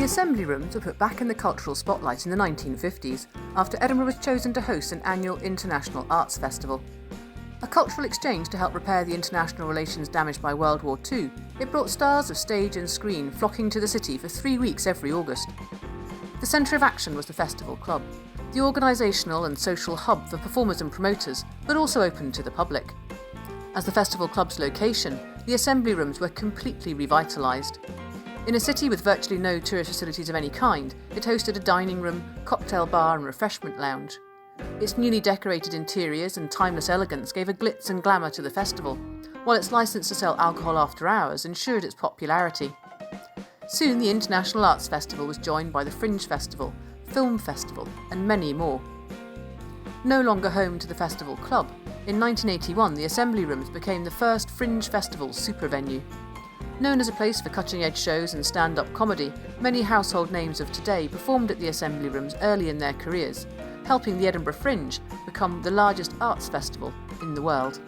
The Assembly Rooms were put back in the cultural spotlight in the 1950s after Edinburgh was chosen to host an annual international arts festival. A cultural exchange to help repair the international relations damaged by World War II, it brought stars of stage and screen flocking to the city for 3 weeks every August. The centre of action was the Festival Club, the organisational and social hub for performers and promoters, but also open to the public. As the Festival Club's location, the Assembly Rooms were completely revitalised. In a city with virtually no tourist facilities of any kind, it hosted a dining room, cocktail bar and refreshment lounge. Its newly decorated interiors and timeless elegance gave a glitz and glamour to the festival, while its licence to sell alcohol after hours ensured its popularity. Soon the International Arts Festival was joined by the Fringe Festival, Film Festival and many more. No longer home to the Festival Club, in 1981 the Assembly Rooms became the first Fringe Festival super venue. Known as a place for cutting-edge shows and stand-up comedy, many household names of today performed at the Assembly Rooms early in their careers, helping the Edinburgh Fringe become the largest arts festival in the world.